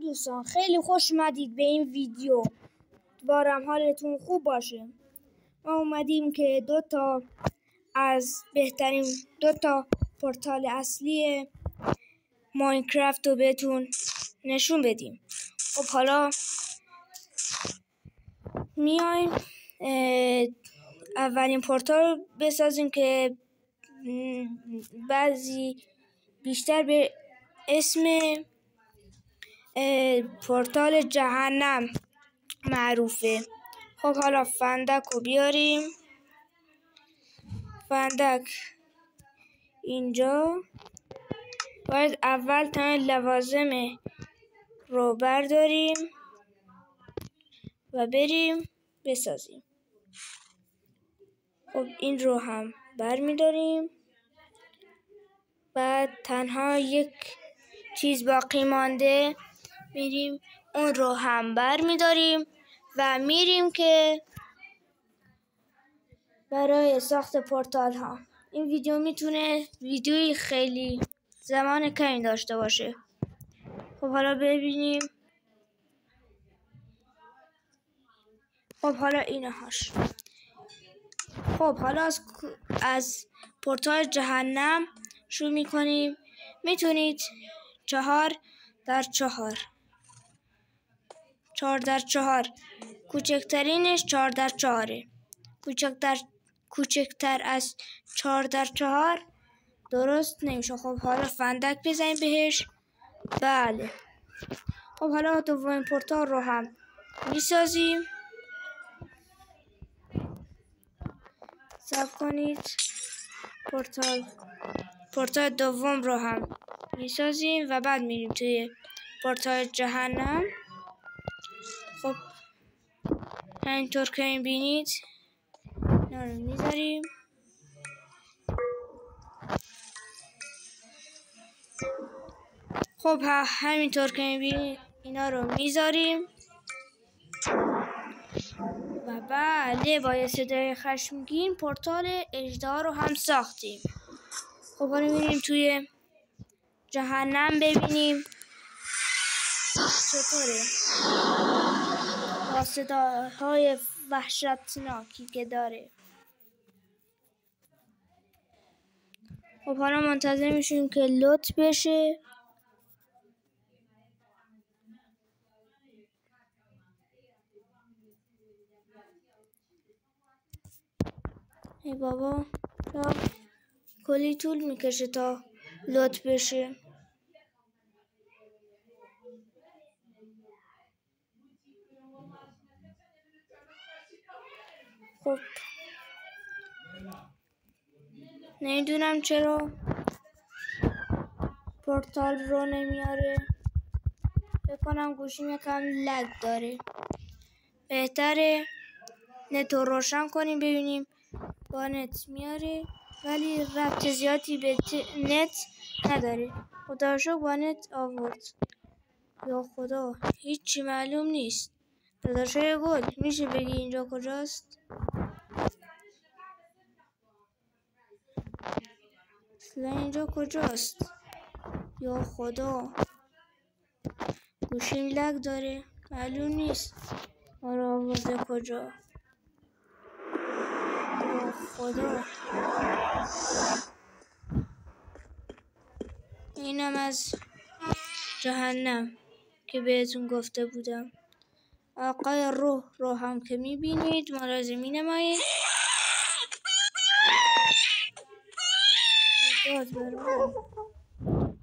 دوستان، خیلی خوش اومدید به این ویدیو. امیدوارم حالتون خوب باشه. ما اومدیم که دو تا پورتال اصلی ماینکرافت رو بهتون نشون بدیم. خب حالا میایم اولین پورتال بسازیم که بیشتر به اسم پورتال جهنم معروفه. خب حالا فندک رو بیاریم. فندک اینجا باید اول تمام لوازم رو برداریم و بریم بسازیم. خب این رو هم برمیداریم. بعد تنها یک چیز باقی مانده، میریم اون رو هم برمیداریم و میریم که برای ساخت پورتال ها. این ویدیو میتونه ویدیوی خیلی زمان کمی داشته باشه. خب حالا ببینیم. خب حالا اینهاش. خب حالا از پورتال جهنم شروع میکنیم. میتونید 4x4 کوچکترینش 4x4 کوچکتر از 4x4 درست نمیشه. خب حالا فندک بزنیم بهش. بله. خب حالا دومین پورتال رو هم میسازیم. صبر کنید. پورتال دوم رو هم میسازیم و بعد میریم توی پورتال جهنم. خب همینطور که میبینید اینا رو میذاریم. خب همینطور که میبینید اینا رو میذاریم و بله با یه صدای خشمگین پورتال اژدها رو هم ساختیم. خب حالا میریم توی جهنم ببینیم چطوره با صداهای وحشتناکی که داره. خب حالا منتظر میشیم که لود بشه. ای بابا کلی طول میکشه تا لود بشه. خب نمیدونم چرا پورتال رو نمیاره. فکر کنم گوشیم یکم لگ داره. بهتره نت رو روشن کنیم ببینیم با نت میاره، ولی ربط زیادی به نت نداره. خدا رو شکر با نت آورد. یا خدا هیچی معلوم نیست. داداشای گل میشه بگی اینجا کجاست؟ اصلا اینجا کجاست؟ یا خدا گوشیم لگ داره، معلوم نیست ما رو آورده کجا. یا خدا اینم از جهنم که بهتون گفته بودم. آقای روح رو هم که میبینید ملاحظه مینمایید.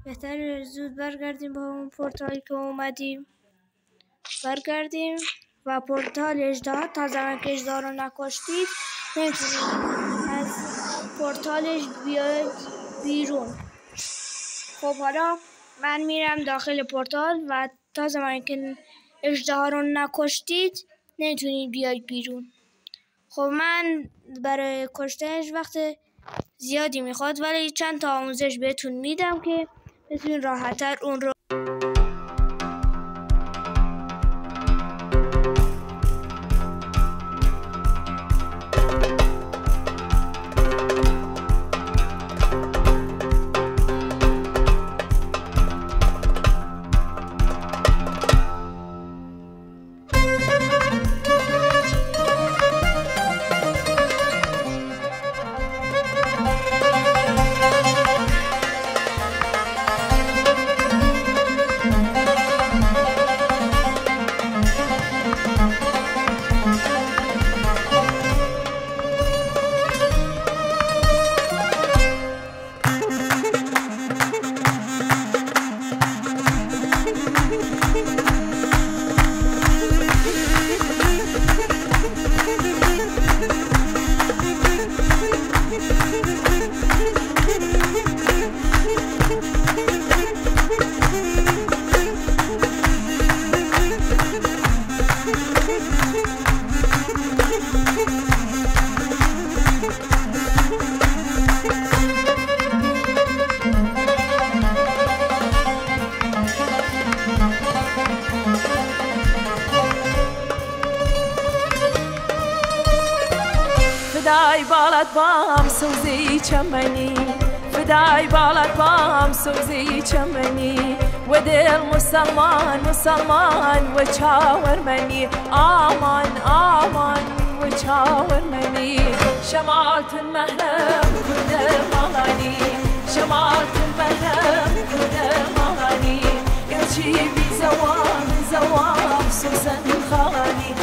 بهتره زود برگردیم با اون پورتالی که اومدیم. برگردیم و پورتال اژدها تا زمان که اژدها رو نکشتید نمیتونید از پورتالش بیاید بیرون. خب حالا من میرم داخل پورتال و تا زمانی که اژدها رو نکشتید نمیتونید بیاید بیرون. خب من برای کشتنش وقت زیادی میخواد، ولی چند تا آموزش بهتون میدم که بتونید راحت‌تر اون رو فدای بالت بام سوزی چمنی فدای بالت بام سوزی چمنی و دل مسلمان مسلمان و چاور منی آمان آمان و چاور منی شمالت المهرم كل مغاني شمالت المهرم كل مغاني يرشي بي زوام زوام سوسن خاني